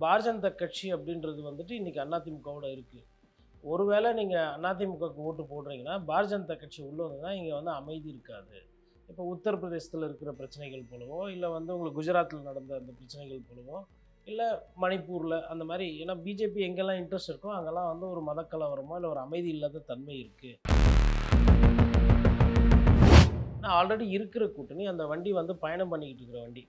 பாரதிய ஜனதா கட்சி அப்படின்றது வந்துட்டு இன்றைக்கி அதிமுகவோட இருக்குது. ஒருவேளை நீங்கள் அதிமுகவுக்கு ஓட்டு போடுறீங்கன்னா பாரதிய ஜனதா கட்சி உள்ளே வந்ததுன்னா இங்கே வந்து அமைதி இருக்காது. இப்போ உத்தரப்பிரதேசத்தில் இருக்கிற பிரச்சனைகள் போலவோ, இல்லை வந்து உங்களுக்கு குஜராத்தில் நடந்த அந்த பிரச்சனைகள் போலவோ, இல்லை மணிப்பூரில் அந்த மாதிரி, ஏன்னா பிஜேபி எங்கெல்லாம் இன்ட்ரெஸ்ட் இருக்கோ அங்கெல்லாம் வந்து ஒரு மதக்கலவரமோ இல்லை ஒரு அமைதி இல்லாத தன்மை இருக்குது. ஆனால் ஆல்ரெடி இருக்கிற கூட்டணி அந்த வண்டி வந்து பயணம் பண்ணிக்கிட்டு இருக்கிற வண்டி.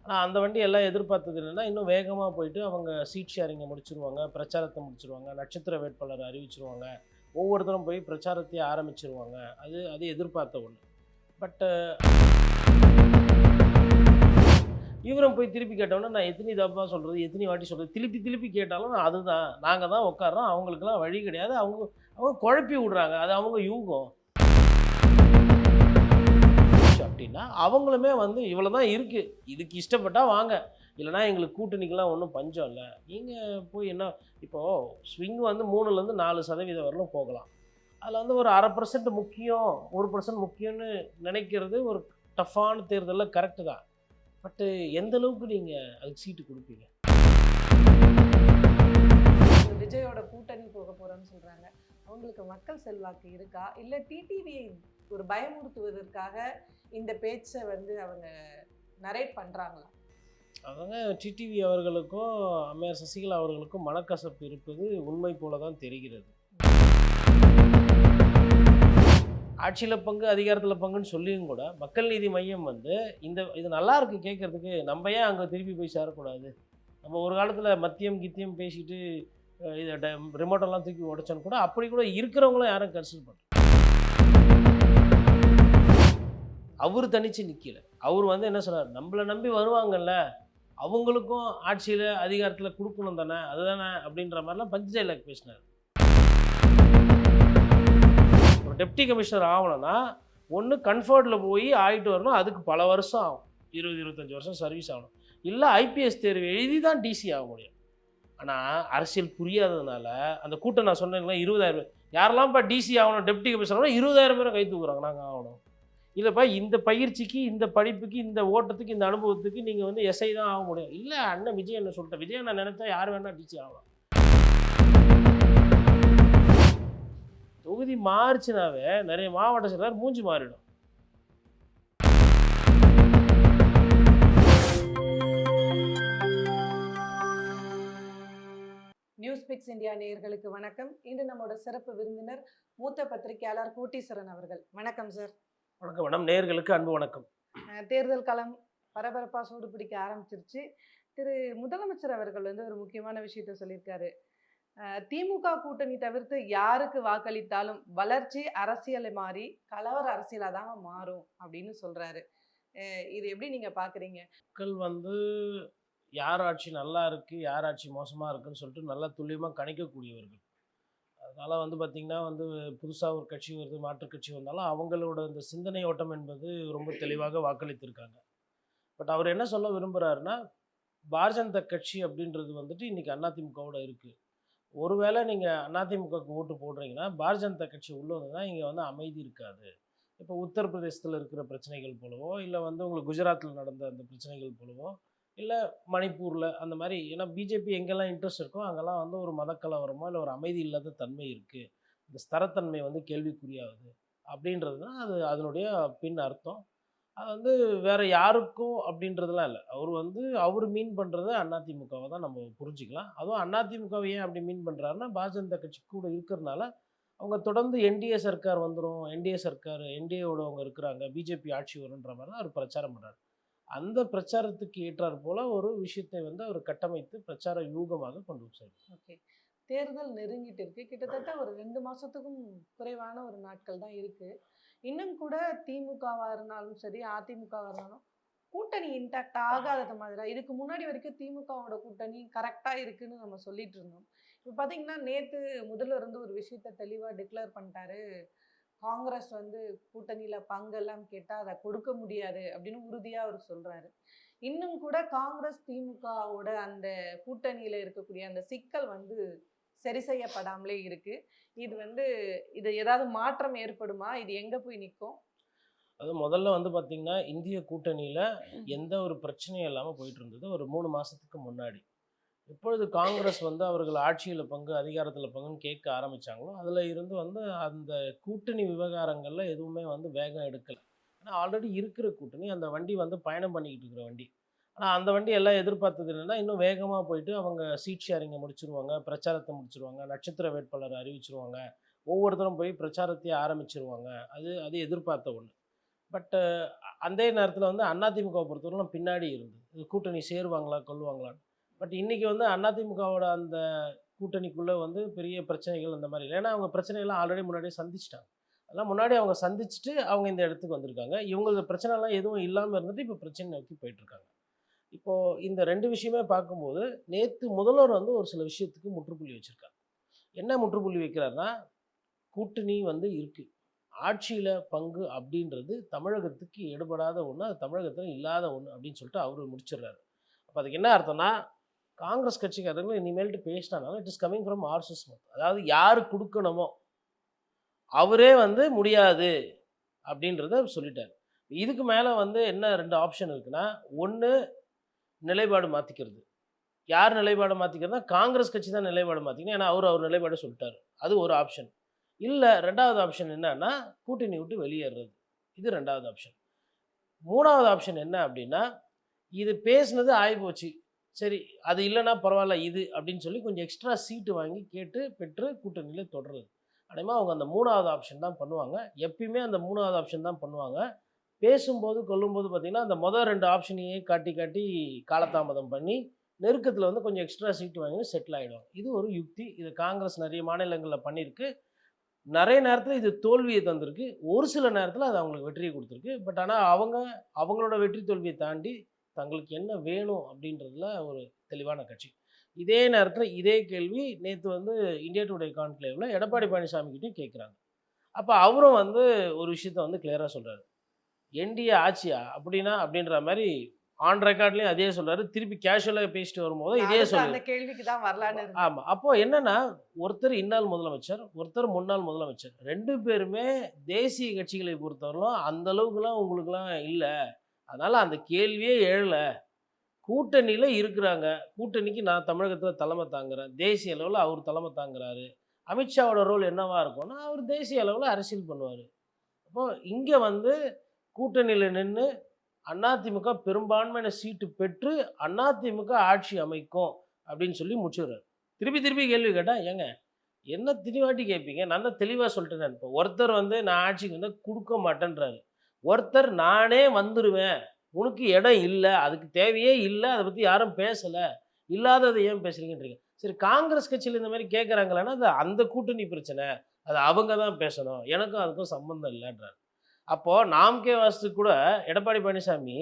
ஆனால் அந்த வண்டி எல்லாம் எதிர்பார்த்தது என்னென்னா, இன்னும் வேகமாக போயிட்டு அவங்க சீட் ஷேரிங்கை முடிச்சிருவாங்க, பிரச்சாரத்தை முடிச்சிருவாங்க, நட்சத்திர வேட்பாளரை அறிவிச்சிருவாங்க, ஒவ்வொருத்தரும் போய் பிரச்சாரத்தையே ஆரம்பிச்சிருவாங்க. அது அது எதிர்பார்த்த ஒன்று. பட்டு இவரும் போய் திருப்பி கேட்டோன்னா, நான் எத்தனை தப்பாக சொல்கிறது, எத்தனை வாட்டி சொல்கிறது, திருப்பி திருப்பி கேட்டாலும் அதுதான் நாங்கள் தான் உட்காரோம், அவங்களுக்கெல்லாம் வழி கிடையாது, அவங்க அவங்க குழப்பி விடுறாங்க, அது அவங்க யூகம் அப்படின்னா அவங்களுமே வந்து இவ்வளோ தான் இருக்குது, இதுக்கு இஷ்டப்பட்டால் வாங்க, இல்லைனா எங்களுக்கு கூட்டணிக்கெல்லாம் ஒன்றும் பஞ்சம் இல்லை. நீங்கள் போய் என்ன இப்போது ஸ்விங் வந்து 3லேருந்து 4% வரலும் போகலாம். அதில் வந்து ஒரு 1/2% முக்கியம், 1% முக்கியம்னு நினைக்கிறது ஒரு டஃப்பான தேர்தலில் கரெக்டு தான். பட்டு எந்த அளவுக்கு நீங்கள் அதுக்கு சீட்டு கொடுப்பீங்க? விஜயோட கூட்டணி போக போகிறோன்னு சொல்கிறாங்க. அவங்களுக்கு மக்கள் செல்வாக்கு இருக்கா, இல்லை டிடிவியை ஒரு பயமுறுத்துவதற்காக இந்த பேச்சை வந்து அவங்க நரேட் பண்ணுறாங்களா? அவங்க டிடிவி அவர்களுக்கும் அம்மையார் சசிகலா அவர்களுக்கும் மனக்கசப்பு இருப்பது உண்மை போல தான் தெரிகிறது. ஆட்சியில் பங்கு அதிகாரத்தில் பங்குன்னு சொல்லியும் கூட மக்கள் நீதி மையம் வந்து இது நல்லா இருக்குது கேட்குறதுக்கு, நம்ம ஏன் அங்கே திருப்பி போய் சேரக்கூடாது? நம்ம ஒரு காலத்தில் மத்தியம் கித்தியம் பேசிட்டு இதை ரிமோட்டெல்லாம் தூக்கி உடைச்சோன்னு கூட அப்படி கூட இருக்கிறவங்களும் யாரும் கன்சிடர் பண்ணுறோம். அவர் தனித்து நிற்கல. அவர் வந்து என்ன சொன்னார், நம்மளை நம்பி வருவாங்கல்ல, அவங்களுக்கும் ஆட்சியில் அதிகாரத்தில் கொடுக்கணும் தானே, அதுதானே அப்படின்ற மாதிரிலாம் பஞ்ச டைலாக் பேசினார். ஒரு டெப்டி கமிஷனர் ஆகணும்னா ஒன்று கன்ஃபர்ட்டில் போய் ஆகிட்டு வரணும், அதுக்கு பல வருஷம் ஆகும், 20-25 வருஷம் சர்வீஸ் ஆகணும். இல்லை ஐபிஎஸ் தேர்வு எழுதி தான் டிசி ஆக முடியும். ஆனால் அரசியல் புரியாததுனால அந்த கூட்டம் நான் சொன்னேங்களா 20,000 யாரெல்லாம் இப்போ டிசி ஆகணும் டெப்டி கமிஷனர் 20,000 பேரை கை தூக்குறாங்க, நாங்கள் ஆகணும். இல்லைப்பா இந்த பயிற்சிக்கு, இந்த படிப்புக்கு, இந்த ஓட்டத்துக்கு, இந்த அனுபவத்துக்கு நீங்கள் வந்து எஸ்ஐ தான் ஆக முடியும். இல்லை அண்ணன் விஜய் என்ன சொல்லிட்டேன், விஜய் நான் நினச்சா யார் வேணால் டிசி ஆகலாம். தொகுதி மாறுச்சுனாவே நிறைய மாவட்ட செயலாளர் மூஞ்சி மாறிடும். நியூஸ் பிக்ஸ் இந்தியா நேயர்களுக்கு வணக்கம். இன்று நம்மளோட சிறப்பு விருந்தினர் மூத்த பத்திரிகையாளர் கோட்டீஸ்வரன் அவர்கள். வணக்கம் சார். வணக்கம் மேடம், நேயர்களுக்கு அன்பு வணக்கம். தேர்தல் களம் பரபரப்பாக சூடு பிடிக்க ஆரம்பிச்சிருச்சு. திரு முதலமைச்சர் அவர்கள் வந்து ஒரு முக்கியமான விஷயத்த சொல்லியிருக்காரு. திமுக கூட்டணி தவிர்த்து யாருக்கு வாக்களித்தாலும் வளர்ச்சி அரசியலை மாறி கலவர அரசியலாக தாங்க மாறும் அப்படின்னு சொல்றாரு. இது எப்படி நீங்க பாக்குறீங்க? மக்கள் வந்து யார் ஆட்சி நல்லா இருக்குது, யார் ஆட்சி மோசமாக இருக்குன்னு சொல்லிட்டு நல்லா துல்லியமாக கணிக்கக்கூடியவர்கள். அதனால் வந்து பார்த்திங்கன்னா வந்து புதுசாக ஒரு கட்சி வருது, மாற்றுக் கட்சி வந்தாலும் அவங்களோட இந்த சிந்தனை ஓட்டம் என்பது ரொம்ப தெளிவாக வாக்களித்திருக்காங்க. பட் அவர் என்ன சொல்ல விரும்புகிறாருன்னா, பாரதிய ஜனதா கட்சி அப்படின்றது வந்துட்டு இன்றைக்கி அதிமுகவோட இருக்குது. ஒருவேளை நீங்கள் அதிமுகவுக்கு ஓட்டு போடுறீங்கன்னா பாரதிய ஜனதா கட்சி உள்ளே வந்ததுன்னா இங்கே வந்து அமைதி இருக்காது. இப்போ உத்தரப்பிரதேசத்தில் இருக்கிற பிரச்சனைகள் போலவோ, இல்லை வந்து உங்களுக்கு குஜராத்தில் நடந்த அந்த பிரச்சனைகள் போலவோ, இல்லை மணிப்பூரில் அந்த மாதிரி, ஏன்னா பிஜேபி எங்கெல்லாம் இன்ட்ரெஸ்ட் இருக்கோ அங்கெல்லாம் வந்து ஒரு மதக்கலவரமோ இல்லை ஒரு அமைதி இல்லாத தன்மை இருக்குது, இந்த ஸ்தரத்தன்மை வந்து கேள்விக்குறியாகுது அப்படின்றது தான் அது அதனுடைய பின் அர்த்தம். அது வந்து வேறு யாருக்கும் அப்படின்றதுலாம் இல்லை. அவர் மீன் பண்ணுறது அதிமுகவை தான் நம்ம புரிஞ்சுக்கலாம். அதுவும் அதிமுகவை ஏன் அப்படி மீன் பண்ணுறாருன்னா, பாரதிய ஜனதா கட்சி கூட இருக்கிறதுனால அவங்க தொடர்ந்து என்டிஏ சர்க்கார் வந்துடும், என்டிஏ சர்க்கார் என்டிஏவோட அவங்க இருக்கிறாங்க, பிஜேபி ஆட்சி வரும்ன்ற மாதிரி தான் அவர் பிரச்சாரம் பண்ணுறாரு. அந்த பிரச்சாரத்துக்கு ஏற்றார் போல ஒரு விஷயத்தை வந்து அவர் கட்டமைத்து பிரச்சார யூகமாக கொண்டு வச்சார். ஓகே, தேர்தல் நெருங்கிட்டு இருக்கு. கிட்டத்தட்ட ஒரு 2 மாசத்துக்கும் குறைவான ஒரு நாட்கள் தான் இருக்கு. இன்னும் கூட திமுகவா இருந்தாலும் சரி, அதிமுகவா இருந்தாலும் கூட்டணி இன்டாக்ட் ஆகாத மாதிரி. இதுக்கு முன்னாடி வரைக்கும் திமுகவோட கூட்டணி கரெக்டா இருக்குன்னு நம்ம சொல்லிட்டு இருந்தோம். இப்போ பாத்தீங்கன்னா நேத்து முதல்வர் வந்து ஒரு விஷயத்த தெளிவா டிக்ளேர் பண்ணிட்டாரு. காங்கிரஸ் வந்து கூட்டணியில பங்கெல்லாம் கேட்டா அதை கொடுக்க முடியாது அப்படின்னு உறுதியா அவர் சொல்றாரு. இன்னும் கூட காங்கிரஸ் திமுகவோட அந்த கூட்டணியில இருக்கக்கூடிய அந்த சிக்கல் வந்து சரி செய்யப்படாமலே இருக்கு. இது வந்து இது ஏதாவது மாற்றம் ஏற்படுமா? இது எங்க போய் நிற்கும்? அது முதல்ல வந்து பார்த்திங்கன்னா, இந்திய கூட்டணியில் எந்த ஒரு பிரச்சனையும் இல்லாமல் போயிட்டு இருந்தது ஒரு 3 மாதத்துக்கு முன்னாடி. எப்பொழுது காங்கிரஸ் வந்து அவர்கள் ஆட்சியில் பங்கு, அதிகாரத்தில் பங்குன்னு கேட்க ஆரம்பிச்சாங்களோ, அதில இருந்து வந்து அந்த கூட்டணி விவகாரங்கள்ல எதுவுமே வந்து வேகம் எடுக்கல. ஏன்னா ஆல்ரெடி இருக்கிற கூட்டணி, அந்த வண்டி வந்து பயணம் பண்ணிக்கிட்டு இருக்கிற வண்டி. ஆனா அந்த வண்டி எல்லாம் எதிர்பார்த்தது என்னன்னா, இன்னும் வேகமா போயிட்டு அவங்க சீட் ஷேரிங்க முடிச்சுருவாங்க, பிரச்சாரத்த முடிச்சுருவாங்க, நட்சத்திர வேட்பாளர அறிவிச்சுருவாங்க. ஒவ்வொருத்தரும் போய் பிரச்சாரத்தையே ஆரம்பிச்சுருவாங்க. அது அது எதிர்பார்த்த ஒண்ணு. பட் அதே நேரத்தில வந்து அதிமுகவ பொறுத்தவரையிலும் பின்னாடி இருந்தது. இது கூட்டணி சேருவாங்களா? கொல்லுவாங்களான்னு. பட் இன்னைக்கு வந்து அதிமுகவோட அந்த கூட்டணிக்குள்ள வந்து பெரிய பிரச்சனைகள் அந்த மாரி இல்ல. ஏன்னா அவங்க பிரச்சனைகள்லாம் ஆல்ரெடி முன்னாடியே சந்திச்சுட்டாங்க. அதெல்லாம் முன்னாடி அவங்க சந்திச்சுட்டு அவங்க இந்த இடத்துக்கு வந்திருக்காங்க. இவங்களுக்கு பிரச்சனைலாம் எதுவும் இல்லாம இருந்துட்டு, இப்ப பிரச்சனை நோக்கி போயிட்டுருக்காங்க. இப்போ இந்த 2 விஷயமே பார்க்கும்போது, நேத்து முதல்வர் வந்து ஒரு சில விஷயத்துக்கு முற்றுப்புள்ளி வச்சிருக்காரு. என்ன முற்றுப்புள்ளி வைக்கிறார்ன்னா, கூட்டணி வந்து இருக்கு. ஆட்சியில பங்கு அப்படின்றது தமிழகத்துக்கு எடுபடாத ஒண்ணு. அது தமிழகத்துல இல்லாத ஒண்ணு அப்படின்னு சொல்லிட்டு அவரு முடிச்சிடுறாரு. அப்ப அதுக்கு என்ன அர்த்தம்னா, காங்கிரஸ் கட்சிக்காரர்கள் இனிமேல்ட்டு பேசினாங்கன்னா, it is coming from RSS mouth. அதாவது யாரு குடுக்கணுமோ, அவரே வந்து முடியாது அப்படின்றத சொல்லிட்டாரு. இதுக்கு மேல வந்து என்ன 2 ஆப்ஷன் இருக்குன்னா, ஒண்ணு நிலைப்பாடு மாத்திக்கிறது. யார் நிலைப்பாட மாத்திக்கிறதுனா, காங்கிரஸ் கட்சி தான் நிலைப்பாடு மாத்திக்கணும். ஏன்னா, அவரு அவர் நிலைப்பாட சொல்ட்டாரு. அது ஒரு ஆப்ஷன். இல்ல 2வது ஆப்ஷன் என்னன்னா, கூட்டணி விட்டு வெளியேறது. இது 2வது ஆப்ஷன். 3வது ஆப்ஷன் என்ன அப்டின்னா, இது பேசினது ஆயிப்போச்சு. சரி, அது இல்லன்னா பரவால்ல இது அப்டின்னு சொல்லி கொஞ்சம் எக்ஸ்ட்ரா சீட்டு வாங்கி கேட்டு, பெற்று கூட்டணியில தொடர்றது. அநேகமா அவங்க அந்த 3வது ஆப்ஷன் தான் பண்ணுவாங்க. எப்பயுமே அந்த 3வது ஆப்ஷன் தான் பண்ணுவாங்க. பேசும்போது, கொல்லும்போது பார்த்தீங்கன்னா, அந்த மொத 2 ஆப்ஷனையே காட்டி, காட்டி காலதாமதம் பண்ணி, நெருக்கத்தில வந்து கொஞ்சம் எக்ஸ்ட்ரா சீட் வாங்கி செட்டில் ஆயிடுவாங்க. இது ஒரு யுக்தி. இது காங்கிரஸ் நெறைய மாநிலங்கள்ல பண்ணியிருக்கு. நெறைய நேரத்தில இது தோல்விய தந்திருக்கு. ஒரு சில நேரத்தில அது அவங்களுக்கு வெற்றிய குடுத்திருக்கு. பட் ஆனா அவங்க, அவங்களோட வெற்றி தோல்விய தாண்டி, தங்களுக்கு என்ன வேணும் அப்படின்றதுல ஒரு தெளிவான கட்சி. இதே நேரத்தில இதே கேள்வி நேத்து வந்து இந்தியா டுடே கான்க்ளேவ்ல எடப்பாடி பழனிசாமி கிட்டயும் கேட்கிறாங்க. அப்ப அவரும் வந்து ஒரு விஷயத்த வந்து கிளியரா சொல்றாரு. என்டிஏ ஆட்சியா? அப்படின்னா அப்படின்ற மாரி ஆன் ரெக்கார்ட்லயும் அதே சொல்றாரு. திருப்பி கேஷுவலா பேசிட்டு வரும்போது நான் இதே அடுத்து அந்த சொல்லிரு கேள்விக்கு தான் வரலான்னு இருந்தேன். ஆமா. அப்போ என்னன்னா, ஒருத்தர் இன்னாள் முதலமைச்சர், ஒருத்தர் முன்னாள் முதலமைச்சர். 2 பேருமே தேசிய கட்சிகளை பொறுத்தவரையிலும் அந்த அளவுக்குலாம் உங்களுக்குலாம் இல்ல. அதனால அந்த கேள்வியே எழல. கூட்டணியில இருக்கிறாங்க. கூட்டணிக்கு நான் தமிழகத்தில தலைமை தாங்குறேன். தேசிய அளவுல அவர் தலைமை தாங்குறாரு. அமித்ஷாவோட ரோல் என்னவா இருக்கும்னா, அவர் தேசிய அளவுல அரசியல் பண்ணுவாரு. அப்போ இங்க வந்து கூட்டணியில நின்னு அதிமுக பெரும்பான்மையான சீட்டு பெற்று அதிமுக ஆட்சி அமைக்கும் அப்படின்னு சொல்லி முடிச்சுடுறாரு. திருப்பி திருப்பி கேள்வி கேட்டா, ஏங்க என்ன திணிவாட்டி கேட்பீங்க? நான் தான் தெளிவா சொல்லிட்டேனே. இப்போ ஒருத்தர் வந்து நான் ஆட்சிக்கு வந்தா குடுக்க மாட்டேன்றாரு. ஒருத்தர் நானே வந்துருவேன். உனக்கு இடம் இல்ல. அதுக்கு தேவையே இல்ல. அத பத்தி யாரும் பேசல. இல்லாதத ஏன் பேசுறீங்கன்றீங்க. சரி காங்கிரஸ் கட்சியில இந்த மாரி கேட்கறாங்களான்னா, அது அந்த கூட்டணி பிரச்சனை. அது அவங்க தான் பேசணும். எனக்கும் அதுக்கும் சம்மந்தம் இல்லன்றாரு. அப்போ நாம் கே வாசுக்கு கூட எடப்பாடி பழனிசாமி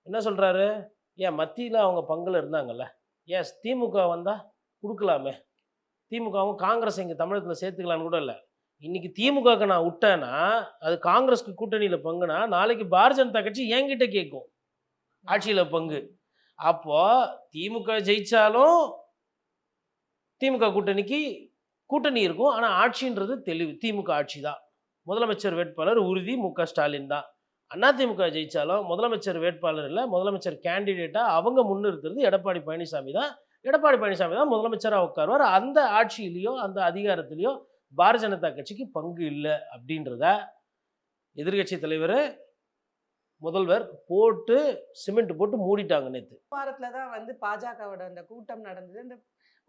என்ன சொல்றாரு? ஏன் மத்தியில அவங்க பங்குல இருந்தாங்கல்ல. ஏன் திமுக வந்தா குடுக்கலாமே. திமுகவும் காங்கிரஸ இங்க தமிழகத்துல சேர்த்துக்கலான்னு கூட இல்ல. இன்னைக்கு திமுகவுக்கு நான் உட்டேன்னா, அது காங்கிரஸ்க்கு கூட்டணியில பங்குனா, நாளைக்கு பாரதிய ஜனதா கட்சி என்கிட்ட கேட்கும். ஆட்சியில பங்கு. அப்போ திமுக ஜெயிச்சாலும் திமுக கூட்டணிக்கு கூட்டணி இருக்கும். ஆனா ஆட்சின்றது தெளிவு. திமுக ஆட்சி தான். முதலமைச்சர் வேட்பாளர் உறுதி ஸ்டாலின் தான். அதிமுக ஜெயிச்சாலும் முதலமைச்சர் வேட்பாளர் இல்ல. முதலமைச்சர் கேண்டிடேட்டா அவங்க முன்னிறுத்துறது எடப்பாடி பழனிசாமி தான். எடப்பாடி பழனிசாமி தான் முதலமைச்சரா உட்காருவார். அந்த ஆட்சியிலயோ, அந்த அதிகாரத்திலயோ பாரதிய ஜனதா கட்சிக்கு பங்கு இல்ல அப்படின்றத எதிர்க்கட்சி தலைவரு, முதல்வர் போட்டு சிமெண்ட் போட்டு மூடிட்டாங்க நேத்து. வாரத்துல தான் வந்து பாஜகவோட அந்த கூட்டம் நடந்தது. இந்த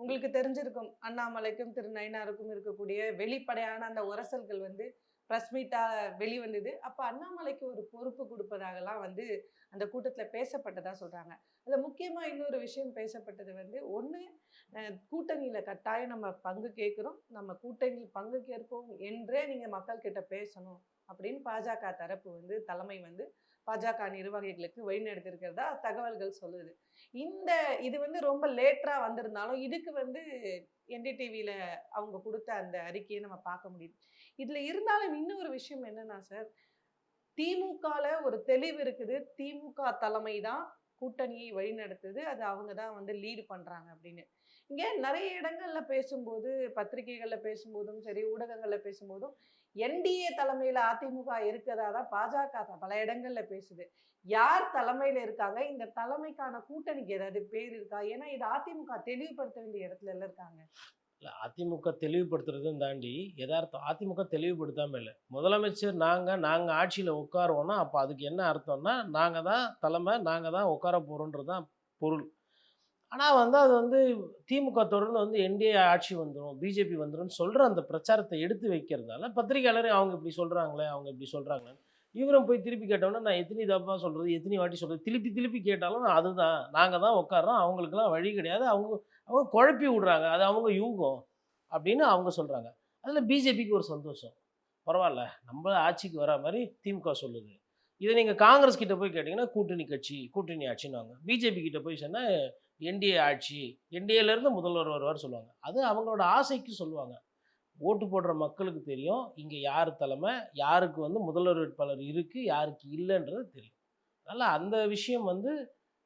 உங்களுக்கு தெரிஞ்சிருக்கும். அண்ணாமலைக்கும், திரு நயினாருக்கும் இருக்கக்கூடிய வெளிப்படையான அந்த உரசல்கள் வந்து பிரஸ் மீட்டா வெளிவந்தது. அப்ப அண்ணாமலைக்கு ஒரு பொறுப்பு குடுப்பதாகலாம் வந்து அந்த கூட்டத்துல பேசப்பட்டதா சொல்றாங்க. அதுல முக்கியமா இன்னொரு விஷயம் பேசப்பட்டது வந்து, ஒண்ணு அ கூட்டணியில கட்டாயம் நம்ம பங்கு கேட்கிறோம். நம்ம கூட்டணியில் பங்கு கேட்போம் என்றே நீங்க மக்கள் கிட்ட பேசணும். அப்படின்னு பாஜக தரப்பு வந்து தலைமை வந்து பாஜக நிர்வாகிகளுக்கு வழிநடத்தியிருக்கிறதா தகவல்கள் சொல்லுது. இந்த இது வந்து ரொம்ப லேட்டரா வந்திருந்தாலும், இதுக்கு வந்து என்டிடிவில அவங்க குடுத்த அந்த அறிக்கைய நம்ம பார்க்க முடியுது. இதுல இருந்தாலும் இன்னொரு விஷயம் என்னன்னா சார், திமுகல ஒரு தெளிவு இருக்குது. திமுக தலைமை தான் கூட்டணியை வழிநடத்துது. அது அவங்க தான் வந்து லீட் பண்றாங்க அப்படின்னு. இங்க நெறைய இடங்கள்ல பேசும்போது, பத்திரிகைகள்ல பேசும்போதும் சரி, ஊடகங்கள்ல பேசும்போதும், என்டிஏ தலைமையில அதிமுக இருக்கிறதா தான் பாஜக பல இடங்கள்ல பேசுது. யார் தலைமையில இருக்காங்க? இந்த தலைமைக்கான கூட்டணிக்கு ஏதாவது பேர் இருக்கா? ஏன்னா இது அதிமுக தெளிவுபடுத்த வேண்டிய இடத்துல இருக்காங்க. இல்ல அதிமுக தெளிவுபடுத்துறதும் தாண்டி எதார்த்தம் அதிமுக தெளிவுபடுத்தாம இல்ல. முதலமைச்சர் நாங்க ஆட்சியில உட்காருவோம்னா, அப்ப அதுக்கு என்ன அர்த்தம்னா, நாங்க தான் தலைமை, நாங்க தான் உட்கார போறோம்ன்றது தான் பொருள். ஆனா வந்து அது வந்து திமுக தொடர்ந்து வந்து என்டிஏ ஆட்சி வந்துரும், பிஜேபி வந்துரும்ன்னு சொல்ற அந்த பிரச்சாரத்த எடுத்து வைக்கிறதுனால, பத்திரிக்கையாளர் அவங்க இப்படி சொல்றாங்களே, அவங்க இப்படி சொல்றாங்களேன்னு, இவரும் போய் திருப்பி கேட்டோம்னா, நான் எத்தனை தப்பா சொல்றது, எத்தனை வாட்டி சொல்றது, திருப்பி திருப்பி கேட்டாலும் அதுதான். நாங்க தான் உட்கார்றோம், அவங்களுக்கெல்லாம் வழி கிடையாது. அவங்க அவங்க குழப்பி விடுறாங்க. அது அவங்க யூகம் அப்படின்னு அவங்க சொல்றாங்க. அதுல பிஜேபிக்கு ஒரு சந்தோஷம். பரவால்ல, நம்ம ஆட்சிக்கு வரா மாரி திமுக சொல்லுது. இத நீங்க காங்கிரஸ் கிட்ட போய் கேட்டீங்கன்னா, கூட்டணி கட்சி, கூட்டணி ஆட்சின்னுவாங்க. பிஜேபி கிட்ட போய் சொன்னா, என்டிஏ ஆட்சி, என்டிஏலேருந்து முதல்வர் வருவார் சொல்லுவாங்க. அது அவங்களோட ஆசைக்கு சொல்லுவாங்க. ஓட்டு போடுற மக்களுக்கு தெரியும். இங்க யார் தலைமை, யாருக்கு வந்து முதல்வர் வேட்பாளர் இருக்கு, யாருக்கு இல்லன்றது தெரியும். அதனால அந்த விஷயம் வந்து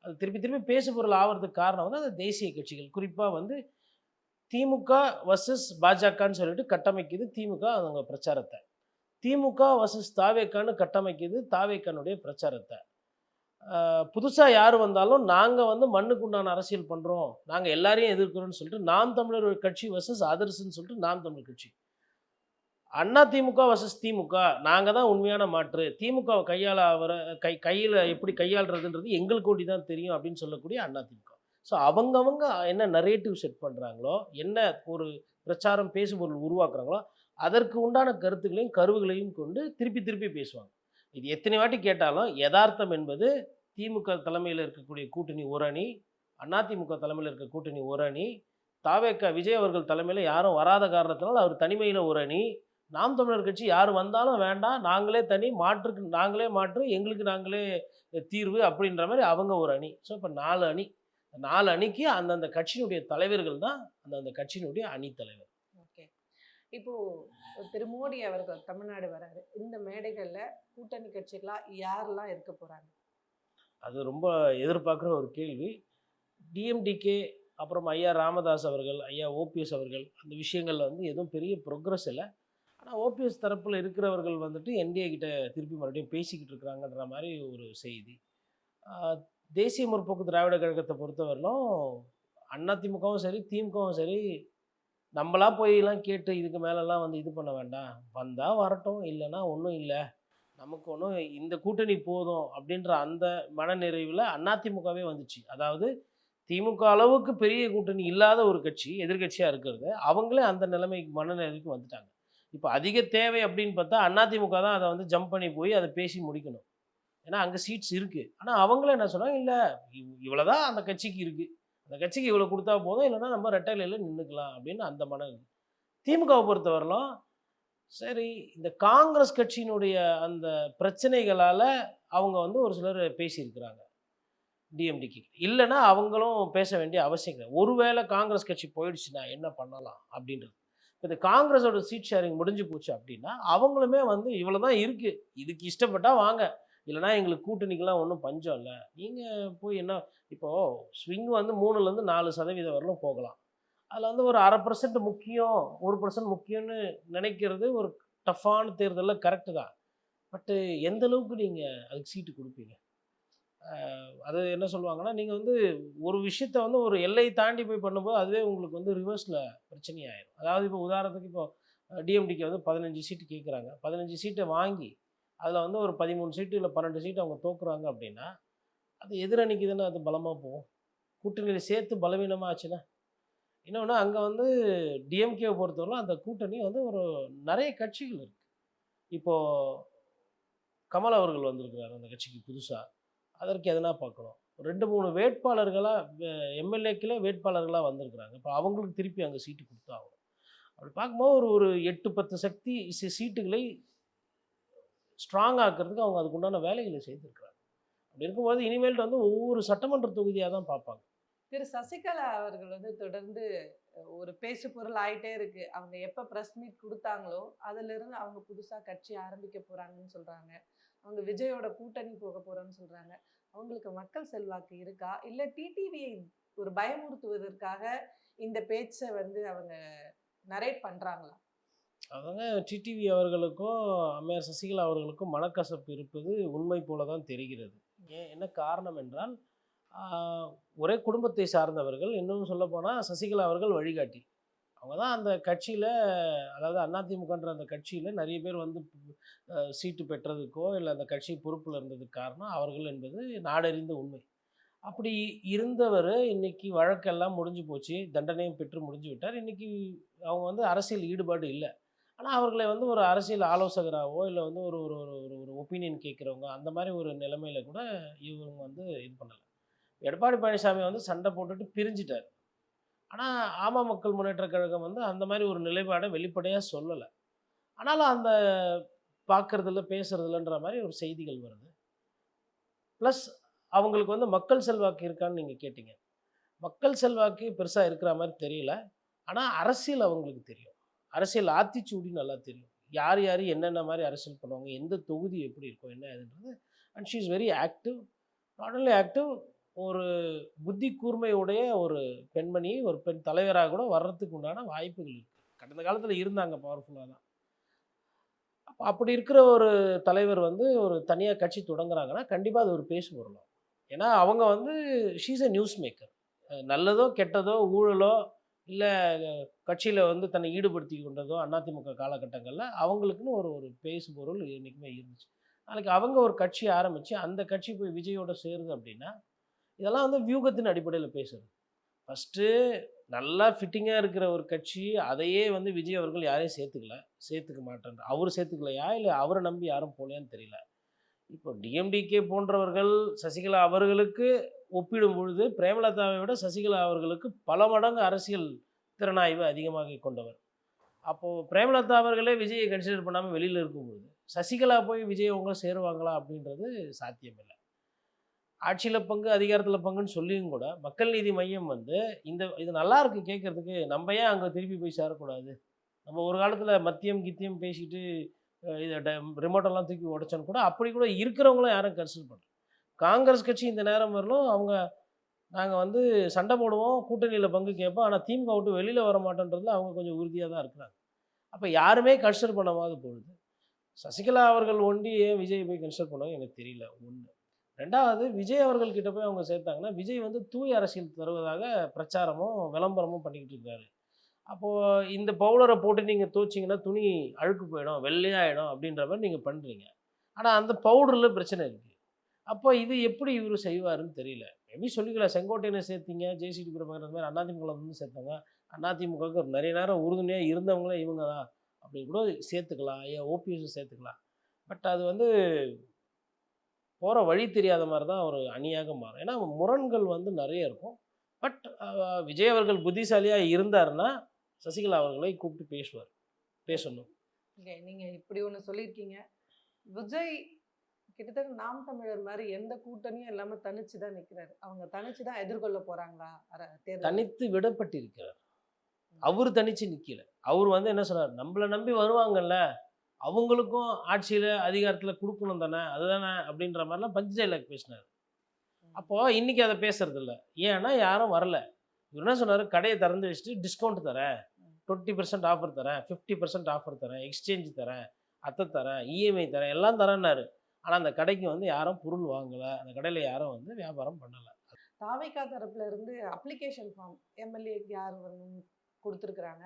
அது திருப்பி திருப்பி பேசுபொருள் ஆவறதுக்கு காரணம் வந்து அந்த தேசிய கட்சிகள். குறிப்பா வந்து திமுக வர்சஸ் பாஜகன்னு சொல்லிட்டு கட்டமைக்குது திமுக அவங்க பிரச்சாரத்த. திமுக வர்சஸ் தாவேகான்னு கட்டமைக்குது தாவேகானுடைய பிரச்சாரத்த. புதுசா யார் வந்தாலும் நாங்க வந்து மண்ணுக்கு உண்டான அரசியல் பண்றோம். நாங்க எல்லாரையும் எதிர்க்கிறோம்னு சொல்லிட்டு நாம் தமிழர் கட்சி வர்சஸ் அதர்ஸ்ன்னு சொல்லிட்டு நாம் தமிழர் கட்சி. அண்ணா திமுக வர்சஸ் திமுக. நாங்க தான் உண்மையான மாற்று. திமுகவ கையாள அவர கையில எப்படி கையாள்றதுன்றது எங்களுக்கு ஒண்டி தான் தெரியும் அப்படின்னு சொல்லக்கூடிய அண்ணா திமுக. ஸோ அவங்கவங்க என்ன நரேட்டிவ் செட் பண்றாங்களோ, என்ன ஒரு பிரச்சாரம் பேசுபொருள் உருவாக்குறாங்களோ, அதற்கு உண்டான கருத்துக்களையும், கருவிகளையும் கொண்டு திருப்பி திருப்பி பேசுவாங்க. இது எத்தனை வாட்டி கேட்டாலும் எதார்த்தம் என்பது திமுக தலைமையில இருக்கக்கூடிய கூட்டணி ஒரு அணி, அதிமுக தலைமையில இருக்க கூட்டணி ஒரு அணி, தாவேகா விஜய் அவர்கள் தலைமையில யாரும் வராத காரணத்தினால அவர் தனிமையில ஒரு அணி, நாம் தமிழர் கட்சி யார் வந்தாலும் வேண்டாம், நாங்களே தனி, மாற்றுக்கு நாங்களே மாற்று, எங்களுக்கு நாங்களே தீர்வு அப்படின்ற மாரி அவங்க ஒரு அணி. ஸோ இப்ப 4 அணி. 4 அணிக்கு அந்தந்த கட்சியினுடைய தலைவர்கள் தான் அந்தந்த கட்சியினுடைய அணி தலைவர். ஓகே. இப்போ திரு மோடி அவர்கள் தமிழ்நாடு வராரு. இந்த மேடைகள்ல கூட்டணி கட்சிகளா யாரெல்லாம் இருக்க போறாங்க? அது ரொம்ப எதிர்பார்க்குற ஒரு கேள்வி. டிஎம்டிகே அப்புறம் ஐயா ராமதாஸ் அவர்கள், ஐயா ஓபிஎஸ் அவர்கள் அந்த விஷயங்கள்ல வந்து எதுவும் பெரிய ப்ரோக்ரஸ் இல்ல. ஆனா ஓபிஎஸ் தரப்புல இருக்கிறவர்கள் வந்துட்டு என்டிஏ கிட்ட திருப்பி மறுபடியும் பேசிக்கிட்டு இருக்கிறாங்கன்ற மாரி ஒரு செய்தி. ஆ தேசிய முற்போக்கு திராவிட கழகத்த பொறுத்தவரையிலும் அதிமுகவும் சரி, திமுகவும் சரி, நம்பளா போய்லாம் கேட்டு இதுக்கு மேலலாம் வந்து இது பண்ண வேண்டாம். வந்தா வரட்டும், இல்லன்னா ஒண்ணும் இல்ல. நமக்கு ஒண்ணும் இந்த கூட்டணி போதும் அப்படின்ற அந்த மனநிறைவுல அதிமுகவே வந்துச்சு. அதாவது திமுக அளவுக்கு பெரிய கூட்டணி இல்லாத ஒரு கட்சி, எதிர்க்கட்சியா இருக்கிறது. அவங்களே அந்த நிலைமைக்கு மனநிலைக்கு வந்துட்டாங்க. இப்ப அதிக தேவை அப்படின்னு பார்த்தா அதிமுக தான் அத வந்து ஜம்ப் பண்ணி போய் அத பேசி முடிக்கணும். ஏன்னா அங்க சீட்ஸ் இருக்கு. ஆனா அவங்களே என்ன சொன்னாங்க, "இல்ல இவ்வளவுதான் அந்த கட்சிக்கு இருக்கு. அந்த கட்சிக்கு இவ்வளவு குடுத்தா போதும். இல்லன்னா நம்ம ரெட்டை இலையில நின்னுக்கலாம்." அப்படின்னு அந்த திமுகவ பொறுத்தவரையிலும், சரி இந்த காங்கிரஸ் கட்சியினுடைய அந்த பிரச்சனைகளால அவங்க வந்து ஒரு சிலர் பேசியிருக்கிறாங்க. டிஎம்டிக்கு. இல்லன்னா அவங்களும் பேச வேண்டிய அவசியம் கிடையாது. ஒருவேளை காங்கிரஸ் கட்சி போயிடுச்சுன்னா என்ன பண்ணலாம்? அப்படின்றது. இப்ப இந்த காங்கிரஸோட சீட் ஷேரிங் முடிஞ்சு போச்சு அப்படின்னா, அவங்களுமே வந்து இவ்வளோ தான் இருக்கு. இதுக்கு இஷ்டப்பட்டா வாங்க. இல்லன்னா எங்களுக்கு கூட்டணிக்கெல்லாம் ஒண்ணும் பஞ்சம் இல்ல. நீங்க போய் என்ன இப்போ ஸ்விங் வந்து 3லேருந்து 4% வரலும் போகலாம். அதுல வந்து ஒரு 1/2% முக்கியம், 1% முக்கியம்னு நினைக்கிறது ஒரு டஃப்பான தேர்தல்ல கரெக்ட் தான். பட் எந்த அளவுக்கு நீங்க அதுக்கு சீட்டு குடுப்பீங்க? அது என்ன சொல்லுவாங்கன்னா, நீங்க வந்து ஒரு விஷயத்த வந்து ஒரு எல்லை தாண்டி போய் பண்ணும்போது, அதுவே உங்களுக்கு வந்து ரிவர்ஸ்ல பிரச்சனையாயிரும். அதாவது இப்போ உதாரணத்துக்கு இப்போ டிஎம்டிகே வந்து 15 சீட்டு கேட்குறாங்க. 15 சீட்ட வாங்கி, அதில வந்து ஒரு 13 சீட்டு இல்ல 12 சீட்டு அவங்க தோக்குறாங்க அப்படின்னா, அது எதிரணிக்கு தானே அது பலமா போகும். கூட்டணியில சேர்த்து பலவீனமா ஆச்சுன்னா. இன்னொன்னு அங்க வந்து டிஎம்கேவ பொறுத்தவரைக்கும் அந்த கூட்டணி வந்து ஒரு நெறைய கட்சிகள் இருக்கு. இப்போ கமல் அவர்கள் வந்திருக்கிறாரு அந்த கட்சிக்கு புதுசா. அதற்கு எதனா பார்க்கணும். 2, 3 வேட்பாளர்களா எம்எல்ஏக்களே வேட்பாளர்களா வந்திருக்கிறாங்க. இப்ப அவங்களுக்கு திருப்பி அங்க சீட்டு குடுத்தாகணும். அப்படி பார்க்கும்போது ஒரு ஒரு 8, 10 சக்தி சீட்டுகளை ஸ்ட்ராங் ஆக்குறதுக்கு அவங்க அதுக்கு உண்டான வேலைகளை செய்திருக்கிறாங்க. அப்படி இருக்கும்போது இனிமேல்ட்டு வந்து ஒவ்வொரு சட்டமன்ற தொகுதியா தான் பார்ப்பாங்க. திரு சசிகலா அவர்கள் தொடர்ந்து ஒரு பேசு பொருள் ஆயிட்டே இருக்கு. அவங்க எப்ப பிரஸ் மீட் குடுத்தாங்களோ, அதிலிருந்து அவங்க புதுசா கட்சி ஆரம்பிக்க போறாங்கன்னு சொல்றாங்க. அவங்க விஜயோட கூட்டணி போக போறோம்ன்னு சொல்றாங்க. அவங்களுக்கு மக்கள் செல்வாக்கு இருக்கா? இல்ல டிடிவியை ஒரு பயமுறுத்துவதற்காக இந்த பேச்ச அவங்க நரேட் பண்றாங்களா? அவங்க டிடிவி அவர்களுக்கும் அம்மையார் சசிகலா அவர்களுக்கும் மனக்கசப்பு இருப்பது உண்மை போல தான் தெரிகிறது. என்ன காரணம் என்றால், ஆ, ஒரே குடும்பத்தை சார்ந்தவர்கள். இன்னும் சொல்லப்போனால் சசிகலா அவர்கள் வழிகாட்டி. அவங்க தான் அந்த கட்சியில், அதாவது அதிமுகன்ற அந்த கட்சியில் நிறைய பேர் வந்து சீட்டு பெற்றதுக்கோ இல்லை அந்த கட்சி பொறுப்பில் இருந்ததுக்கு காரணம் அவர்கள் என்பது நாடறிந்த உண்மை. அப்படி இருந்தவர் இன்னைக்கு வழக்கெல்லாம் முடிஞ்சு போச்சு, தண்டனையும் பெற்று முடிஞ்சு விட்டார். இன்னைக்கு அவங்க வந்து அரசியல் ஈடுபாடு இல்லை. ஆனால் அவர்களை வந்து ஒரு அரசியல் ஆலோசகராகவோ இல்லை வந்து ஒரு ஒரு ஒரு ஒரு ஒரு ஒப்பீனியன் கேட்குறவங்க அந்த மாதிரி ஒரு நிலைமையில கூட இவங்க வந்து இது பண்ணலை. எடப்பாடி பழனிசாமி வந்து சண்டை போட்டுட்டு பிரிஞ்சிட்டார். ஆனால் மக்கள் முன்னேற்ற கழகம் வந்து அந்த மாதிரி ஒரு நிலைப்பாடை வெளிப்படையாக சொல்லலை. ஆனாலும் அந்த பார்க்கறதில்ல பேசுறதில்லன்ற மாதிரி ஒரு செய்திகள் வருது. ப்ளஸ் அவங்களுக்கு வந்து மக்கள் செல்வாக்கு இருக்கான்னு நீங்கள் கேட்டீங்க. மக்கள் செல்வாக்கு பெருசாக இருக்கிற மாதிரி தெரியல. ஆனால் அரசியல் அவங்களுக்கு தெரியும். அரசியல் ஆத்திச்சூடி நல்லா தெரியும். யார் யார் என்னென்ன மாதிரி அரசியல் பண்ணுவாங்க, எந்த தொகுதி எப்படி இருக்கும், என்ன ஏதுன்றது. And she is very active. Not only active, ஒரு புத்தி கூர்மையுடைய ஒரு பெண்மணி, ஒரு பெண் தலைவராக கூட வர்றதுக்கு உண்டான வாய்ப்புகள் இருக்குது. கடந்த காலத்தில் இருந்தாங்க பவர்ஃபுல்லாக தான். அப்படி இருக்கிற ஒரு தலைவர் வந்து ஒரு தனியாக கட்சி தொடங்குறாங்கன்னா கண்டிப்பாக அது ஒரு பேசு பொருளாகும். ஏன்னா அவங்க வந்து she is a news maker. நல்லதோ கெட்டதோ ஊழலோ இல்லை கட்சியில் வந்து தன்னை ஈடுபடுத்தி கொண்டதோ அதிமுக காலகட்டங்களில் அவங்களுக்குன்னு ஒரு ஒரு பேசு பொருள் என்றைக்குமே இருந்துச்சு. நாளைக்கு அவங்க ஒரு கட்சி ஆரம்பித்து அந்த கட்சி போய் விஜயோட சேருது அப்படின்னா இதெல்லாம் வந்து வியூகத்தின் அடிப்படையில் பேசுறது. ஃபஸ்ட்டு நல்லா ஃபிட்டிங்காக இருக்கிற ஒரு கட்சி அதையே வந்து விஜய் அவர்கள் யாரையும் சேர்த்துக்க மாட்டேன்ற. அவர் சேர்த்துக்கலையா இல்லை அவரை நம்பி யாரும் போகலையான்னு தெரியல. இப்போ டிஎம்டிகே போன்றவர்கள் சசிகலா அவர்களுக்கு ஒப்பிடும் பொழுது பிரேமலதாவை விட சசிகலா அவர்களுக்கு பல மடங்கு அரசியல் திறனாய்வு அதிகமாக கொண்டவர். அப்போது பிரேமலதா அவர்களே விஜயை கன்சிடர் பண்ணாமல் வெளியில் இருக்கும்பொழுது சசிகலா போய் விஜய் அவங்க சேருவாங்களா அப்படின்றது சாத்தியமில்லை. ஆட்சியில் பங்கு அதிகாரத்தில் பங்குன்னு சொல்லியும் கூட மக்கள் நீதி மையம் வந்து இது நல்லா இருக்குது கேட்குறதுக்கு, நம்ம ஏன் அங்கே திருப்பி போய் சேரக்கூடாது? நம்ம ஒரு காலத்தில் மத்தியம் கித்தியம் பேசிட்டு இதை ரிமோட்டெல்லாம் தூக்கி உடைச்சோன்னு கூட அப்படி கூட இருக்கிறவங்களும் யாரும் கன்சிடர் பண்ணல. காங்கிரஸ் கட்சி இந்த நேரம் வரலும் அவங்க நாங்கள் வந்து சண்டை போடுவோம், கூட்டணியில் பங்கு கேட்போம், ஆனால் திமுக விட்டு வெளியில் வர மாட்டோன்றதுல அவங்க கொஞ்சம் உறுதியாக தான் இருக்கிறாங்க. அப்போ யாருமே கன்சிடர் பண்ணாத பொழுது சசிகலா அவர்கள் ஒண்டி ஏன் விஜய் போய் கன்சிடர் பண்ணுவாங்க எனக்கு தெரியல. ஒன்று. ரெண்டாவது, விஜய் அவர்கள் கிட்ட போய் அவங்க சேர்த்தாங்கன்னா விஜய் வந்து தூய அரசியல் தருவதாக பிரச்சாரமும் விளம்பரமும் பண்ணிக்கிட்டு இருக்காரு. அப்போது இந்த பவுடரை போட்டு நீங்கள் தோச்சிங்கன்னா துணி அழுக்கு போயிடும், வெள்ளையாயிடும் அப்படின்ற மாதிரி நீங்கள் பண்ணுறீங்க. ஆனால் அந்த பவுடரில் பிரச்சனை இருக்குது. அப்போ இது எப்படி இவர் செய்வாருன்னு தெரியல. மேபி சொல்லிக்கலாம், செங்கோட்டையனை சேர்த்தீங்க, ஜேசிடி பிரபாகர் அந்த மாதிரி அதிமுகவில் வந்து சேர்த்தாங்க. அதிமுகவுக்கு நிறைய நேரம் உறுதுணையாக இருந்தவங்களே இவங்க தான் அப்படின்னு கூட சேர்த்துக்கலாம். ஏன் ஓபிஎஸ் சேர்த்துக்கலாம். பட் அது வந்து போகிற வழி தெரியாத மாதிரி தான் ஒரு அணியாக மாறும். ஏன்னா முரண்கள் வந்து நிறைய இருக்கும். பட் விஜய் அவர்கள் புத்திசாலியாக இருந்தாருன்னா சசிகலா அவர்களை கூப்பிட்டு பேசணும். நீங்க இப்படி ஒண்ணு சொல்லியிருக்கீங்க. விஜய் கிட்டத்தட்ட நாம் தமிழர் மாதிரி எந்த கூட்டணியும் இல்லாம தனிச்சு தான் நிக்கிறாரு. அவங்க தனிச்சு தான் எதிர்கொள்ள போறாங்களா தனித்து விடப்பட்டிருக்கிறார். அவர் தனிச்சு நிக்கல. அவர் வந்து என்ன சொல்றாரு, நம்மளை நம்பி வருவாங்கல்ல, அவங்களுக்கும் ஆட்சியில் அதிகாரத்தில் கொடுக்கணும் தானே, அதுதானே அப்படின்ற மாதிரிலாம் பஞ்ச டைலாக் பேசினார். அப்போது இன்றைக்கி அதை பேசுறது இல்லை. ஏன்னா யாரும் வரல. இவர் என்ன சொன்னார், கடையை திறந்து வச்சுட்டு டிஸ்கவுண்ட் தரேன், 20% ஆஃபர் தரேன், 50% ஆஃபர் தரேன், எக்ஸ்சேஞ்ச் தரேன், அத்தை தரேன், இஎம்ஐ தரேன், எல்லாம் தரேன்னாரு. ஆனால் அந்த கடைக்கு வந்து யாரும் பொருள் வாங்கலை, அந்த கடையில் யாரும் வந்து வியாபாரம் பண்ணலை. தாவேகா தரப்புல இருந்து அப்ளிகேஷன் ஃபார்ம் எம்எல்ஏக்கு யார் வரணும்னு கொடுத்துருக்குறாங்க.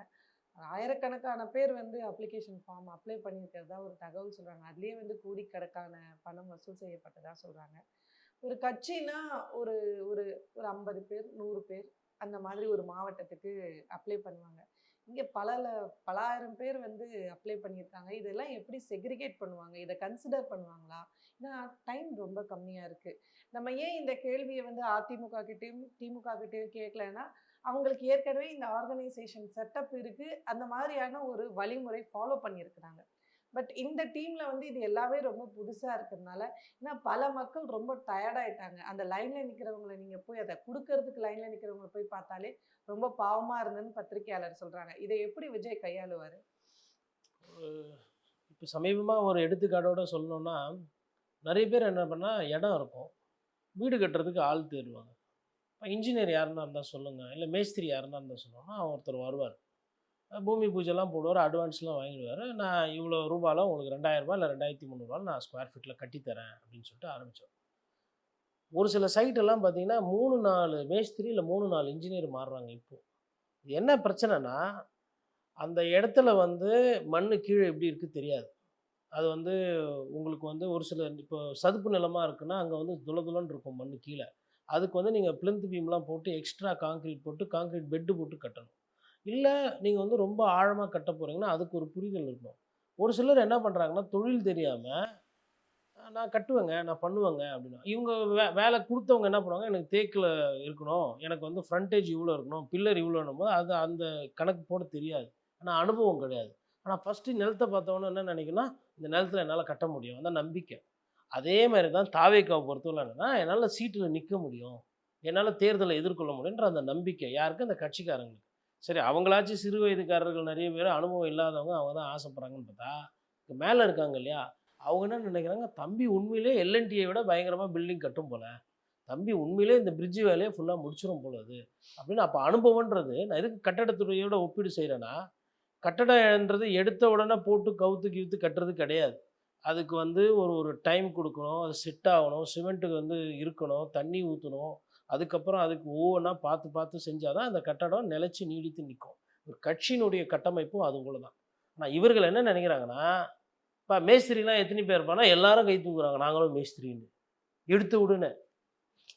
ஆயிரக்கணக்கான பேர் வந்து அப்ளிகேஷன் ஃபார்ம் அப்ளை பண்ணியிருக்கிறதா ஒரு தகவல் சொல்கிறாங்க. அதுலேயே வந்து கோடிக்கணக்கான பணம் வசூல் செய்யப்பட்டதா சொல்கிறாங்க. ஒரு கட்சினா ஒரு ஒரு ஒரு 50 பேர் 100 பேர் அந்த மாதிரி ஒரு மாவட்டத்துக்கு அப்ளை பண்ணுவாங்க. இங்கே பலாயிரம் பேர் வந்து அப்ளை பண்ணியிருக்காங்க. இதெல்லாம் எப்படி செக்ரிகேட் பண்ணுவாங்க? இதை கன்சிடர் பண்ணுவாங்களா? ஏன்னா டைம் ரொம்ப கம்மியாக இருக்குது. நம்ம ஏன் இந்த கேள்வியை வந்து அதிமுக கிட்டேயும் திமுக கிட்டேயும் கேட்கலன்னா, அவங்களுக்கு ஏற்கனவே இந்த ஆர்கனைசேஷன் செட்டப் இருக்குது, அந்த மாதிரியான ஒரு வழிமுறை ஃபாலோ பண்ணியிருக்கிறாங்க. பட் இந்த டீமில் வந்து இது எல்லாமே ரொம்ப புதுசாக இருக்கிறதுனால, ஏன்னா பல மக்கள் ரொம்ப டயர்டாயிட்டாங்க. அந்த லைனில் நிற்கிறவங்களை நீங்கள் போய் அதை கொடுக்கறதுக்கு லைனில் நிற்கிறவங்களை போய் பார்த்தாலே ரொம்ப பாவமாக இருந்ததுன்னு பத்திரிகையாளர் சொல்கிறாங்க. இதை எப்படி விஜய் கையாளுவார்? இப்போ சமீபமாக ஒரு எடுத்துக்காட்டோட சொல்லணுன்னா, நிறைய பேர் என்ன பண்ணால் இடம் இருக்கும், வீடு கட்டுறதுக்கு ஆள் தேடுவாங்க. இன்ஜினியர் யாருன்னா இருந்தால் சொல்லுங்கள், இல்லை மேஸ்திரி யாருன்னா இருந்தால் சொல்லுவாங்கன்னா ஒருத்தர் வருவார். பூமி பூஜைலாம் போடுவார், அட்வான்ஸ்லாம் வாங்கிடுவார். நான் இவ்வளோ ரூபாயில் உங்களுக்கு ரூ. 2000 இல்லை 2300 நான் ஸ்கொயர் ஃபீட்டில் கட்டித்தரேன் அப்படின்னு சொல்லிட்டு ஆரம்பித்தோம். ஒரு சில சைட்டெல்லாம் பார்த்தீங்கன்னா 3, 4 மேஸ்திரி இல்லை 3, 4 இன்ஜினியர் மாறுறாங்க இப்போ. இது என்ன பிரச்சனைனா, அந்த இடத்துல வந்து மண்ணு கீழே எப்படி இருக்குது தெரியாது. அது வந்து உங்களுக்கு வந்து ஒரு சில இப்போ சதுப்பு நிலமா இருக்குன்னா, அங்க வந்து துள துளன்னு இருக்கும் மண்ணு கீழ. அதுக்கு வந்து நீங்க பிளிந்த் பீம்லாம் போட்டு எக்ஸ்ட்ரா கான்கிரீட் போட்டு, கான்கிரீட் பெட் போட்டு கட்டணும். இல்ல நீங்க வந்து ரொம்ப ஆழமா கட்ட போறீங்கன்னா, அதுக்கு ஒரு புரிதல் இருக்கணும். ஒரு சிலர் என்ன பண்றாங்கன்னா, தொழில் தெரியாம, நான் கட்டுவேங்க, நான் பண்ணுவேங்க அப்படின்னா. இவங்க வேலை குடுத்தவங்க என்ன பண்ணுவாங்க, எனக்கு தேக்குல இருக்கணும், எனக்கு வந்து ஃப்ரண்டேஜ் இவ்வளோ இருக்கணும், பில்லர் இவ்வளோன்னும்போது அது அந்த கணக்கு போட தெரியாது. ஆனா அனுபவம் கிடையாது. ஆனா ஃபர்ஸ்ட்டு நிலத்த பார்த்தவொன்னே என்ன நினைக்கும்னா, இந்த நிலத்துல என்னால கட்ட முடியும். அதான் நம்பிக்கை. அதே மாரி தான் தாவேக்காவ பொறுத்தவரை என்னன்னா, என்னால சீட்டுல நிக்க முடியும். என்னால தேர்தல எதிர்கொள்ள முடியுன்ற அந்த நம்பிக்கை. யாருக்கு? அந்த கட்சிக்காரங்களுக்கு. சரி அவங்களாச்சும் சிறு வயதுக்காரர்கள் நெறைய பேர் அனுபவம் இல்லாதவங்க அவங்க தான் ஆசைப்படுறாங்கன்னு பார்த்தா, மேல இருக்காங்க இல்லையா? அவங்க என்ன நினைக்கிறாங்க, தம்பி உண்மையிலேயே எல்&டிய விட பயங்கரமா பில்டிங் கட்டும் போல. தம்பி உண்மையிலேயே இந்த பிரிட்ஜ் வேலைய ஃபுல்லா முடிச்சிரும் போல அது. அப்படின்னு அப்ப அனுபவம்ன்றது நான் எதுக்கு கட்டடத்துறையோட ஒப்பீடு செய்றேன்னா, கட்டடம்ன்றது எடுத்த உடனே போட்டு கவுத்து கிவுத்து கட்டுறது கிடையாது. அதுக்கு வந்து ஒரு ஒரு டைம் குடுக்கணும். அது செட் ஆகணும். சிமெண்ட்டுக்கு வந்து இருக்கணும். தண்ணி ஊத்தணும். அதுக்கப்புறம் அதுக்கு ஒவ்வொன்னா பார்த்து பார்த்து செஞ்சா தான் அந்த கட்டடம் நிலைச்சு நீடித்து நிக்கும். ஒரு கட்சியினுடைய கட்டமைப்பும் அது போல தான். ஆனா இவர்கள் என்ன நினைக்கிறாங்கன்னா, மேஸ்திரிலாம் எத்தன பேர் இருப்பான்னா, எல்லாரும் கை தூக்குறாங்க. நாங்களும் மேஸ்திரின்னு. எடுத்த உடனே.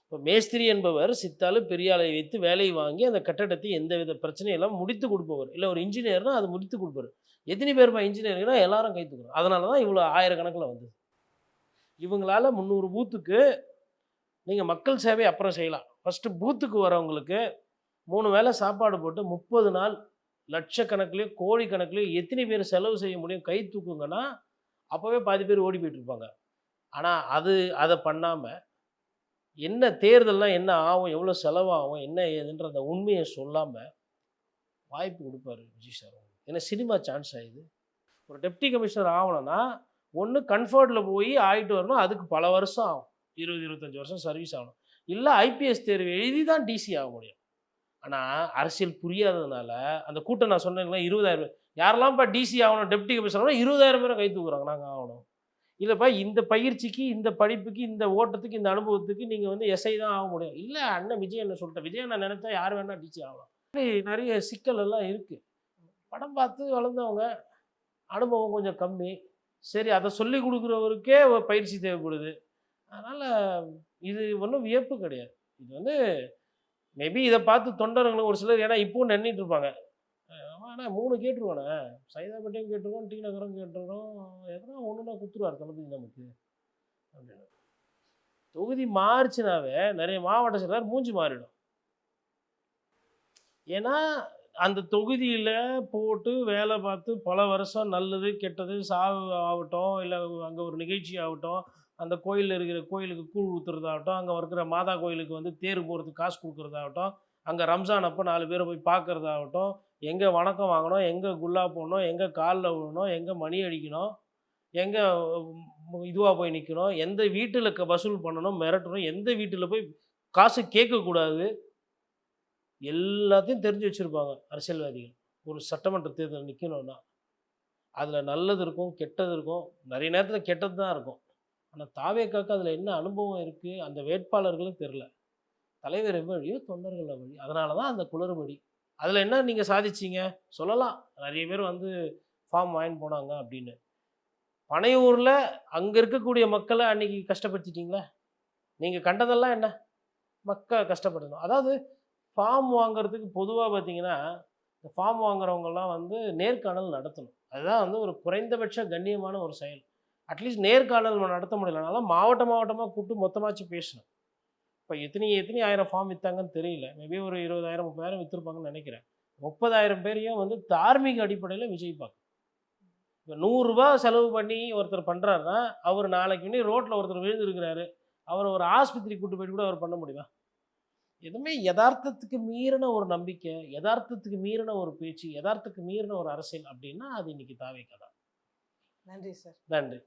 இப்ப மேஸ்திரி என்பவர் சித்தாளு பெரிய ஆளை வைத்து வேலை வாங்கி அந்த கட்டடத்தை எந்தவித பிரச்சனையும் இல்லாம முடித்து கொடுப்பவர். இல்ல ஒரு இன்ஜினியர்னா அது முடித்து கொடுப்பாரு. எத்தனை பேருப்பா இன்ஜினியர்னா எல்லாரும் கை தூக்குறாங்க. அதனால தான் இவ்வளோ ஆயிரக்கணக்கில வந்தது. இவங்களால 300 பூத்துக்கு நீங்க மக்கள் சேவை அப்புறம் செய்யலாம். ஃபர்ஸ்ட்டு பூத்துக்கு வரவங்களுக்கு 3 வேள சாப்பாடு போட்டு 30 நாள் லட்சக்கணக்கிலயோ, கோடிக்கணக்கிலயோ எத்தனை பேர் செலவு செய்ய முடியும்? கை தூக்குங்கன்னா, அப்பவே பாதி பேர் ஓடி போயிட்டு இருப்பாங்க. ஆனா அத பண்ணாம என்ன தேர்தல்னா என்ன ஆகும்? எவ்வளோ செலவாகும்? என்ன ஏதுன்ற அந்த உண்மைய சொல்லாம, வாய்ப்பு குடுப்பாரு விஜய் சார். ஏன்னா சினிமா சான்ஸா இது? ஒரு டெப்டி கமிஷனர் ஆவணும்னா, ஒண்ணு கம்ஃபோர்ட்ல போய் ஆயிட்டு வரணும். அதுக்கு பல வருஷம் ஆகும். 20, 25 வருஷம் சர்வீஸ் ஆகணும். இல்ல ஐபிஎஸ் தேர்வு எழுதி தான் டிசி ஆக முடியும். ஆனா, அரசியல் புரியாததுனால, அந்த கூட்டம் நான் சொன்னேன்ல 20,000 பேர். யாரெல்லாம்ப்பா டிசி ஆகணும், டெப்டி கமிஷனர் ஆகணும் 20,000 பேர கை தூக்குறாங்க. நாங்க ஆகணும். இல்லப்பா இந்த பயிற்சிக்கு, இந்த படிப்புக்கு, இந்த ஓட்டத்துக்கு, இந்த அனுபவத்துக்கு நீங்க வந்து எஸ்ஐ தான் ஆக முடியும். இல்ல அண்ணன் விஜய் அண்ணன் சொல்லிட்டார். விஜய் அண்ணன் நெனச்சா யார் வேணா டிசி ஆகலாம். இப்படி நெறைய சிக்கல் எல்லாம் இருக்கு. படம் பார்த்து வளர்ந்தவங்க, அனுபவம் கொஞ்சம் கம்மி. சரி அத சொல்லிக் குடுக்குறவருக்கே ஒரு பயிற்சி தேவைப்படுது. அதனால இது ஒண்ணும் வியப்பு கிடையாது. இது வந்து மேபி இத பார்த்து தொண்டர்களும் ஒரு சிலர் ஏன்னா இப்பவும் நெண்ணிட்டு இருப்பாங்க. ஆனா 3 கேட்டுருவானே. சைதாப்பேட்டையும் கேட்டுருக்கோம், டி நகரம் கேட்டுருக்கோம். எதனா ஒண்ணுனா குடுத்துருவாரு தளபதி நமக்கு. அப்படின்னு. தொகுதி மாறுச்சுனாவே நெறைய மாவட்ட செயலாளர் மூஞ்சி மாறிடும். ஏன்னா, அந்த தொகுதியில போட்டு வேலை பார்த்து பல வருஷம் நல்லது, கெட்டது, சாவு ஆகட்டும், இல்ல அங்க ஒரு நிகழ்ச்சி ஆகட்டும், அந்த கோயில்ல இருக்கிற கோயிலுக்கு கூழ் ஊத்துறதாகட்டும், அங்க இருக்கிற மாதா கோயிலுக்கு வந்து தேர் போறதுக்கு காசு குடுக்குறதாகட்டும், அங்க ரம்ஜான் அப்ப 4 பேர போய் பார்க்கறதாகட்டும், எங்க வணக்கம் வாங்கணும், எங்க குல்லா போடணும், எங்க கால்ல விழணும், எங்க மணி அடிக்கணும், எங்க இதுவா போய் நிக்கணும், எந்த வீட்டுல வசூல் பண்ணணும், மிரட்டணும், எந்த வீட்டுல போய் காசு கேட்கக்கூடாது. எல்லாத்தையும் தெரிஞ்சு வச்சிருப்பாங்க அரசியல்வாதிகள். ஒரு சட்டமன்ற தேர்தல் நிக்கணும்னா. அதுல நல்லது இருக்கும், கெட்டது இருக்கும். நெறைய நேரத்துல கெட்டது தான் இருக்கும். ஆனா தாவேக்காக்கு அதுல என்ன அனுபவம் இருக்கு? அந்த வேட்பாளர்களும் தெரியல. தலைவர் எவ்வழியோ தொண்டர்கள் அவ்வழி. அதனால தான் அந்த குளறுபடி. அதுல என்ன நீங்க சாதிச்சீங்க? சொல்லலாம். நெறைய பேர் வந்து ஃபார்ம் வாங்கின்னு போனாங்க அப்படின்னு. பனையூர்ல அங்க இருக்கக்கூடிய மக்கள அன்னைக்கு கஷ்டப்படுத்திட்டீங்களா? நீங்க கண்டதெல்லாம் என்ன? கஷ்டப்படணும். அதாவது ஃபார்ம் வாங்குறதுக்கு பொதுவா பார்த்தீங்கன்னா, இந்த ஃபார்ம் வாங்குறவங்கலாம் வந்து நேர்காணல் நடத்தணும். அதுதான் வந்து ஒரு குறைந்தபட்ச கண்ணியமான ஒரு செயல். அட்லீஸ்ட் நேர்காணல் நடத்த முடியலனாலும் மாவட்டமா கூப்பிட்டு மொத்தமாச்சும் பேசணும். இப்ப எத்தனை எத்தனை 1000 ஃபார்ம் வித்தாங்கன்னு தெரியல. மேபி ஒரு 20,000, 30,000 வித்திருப்பாங்கன்னு நெனைக்கிறேன். 30,000 பேரையும் வந்து தார்மீக அடிப்படையில விஜய் பார்க்கணும். இப்ப ரூ. 100 செலவு பண்ணி ஒருத்தர் பண்றாருன்னா, அவரு நாளைக்கு முன்னாடி ரோட்ல ஒருத்தர் விழுந்திருக்கிறாரு. அவர ஒரு ஆஸ்பத்திரிக்கு கூட்டு போயிட்டு கூட அவர் பண்ண முடியுமா? எதுவுமே எதார்த்தத்துக்கு மீறின ஒரு நம்பிக்கை, எதார்த்தத்துக்கு மீறின ஒரு பேச்சு, எதார்த்தத்துக்கு மீறின ஒரு அரசியல் அப்டின்னா, அது இன்னைக்கு தாவேக்கா தான். நன்றி சார். நன்றி.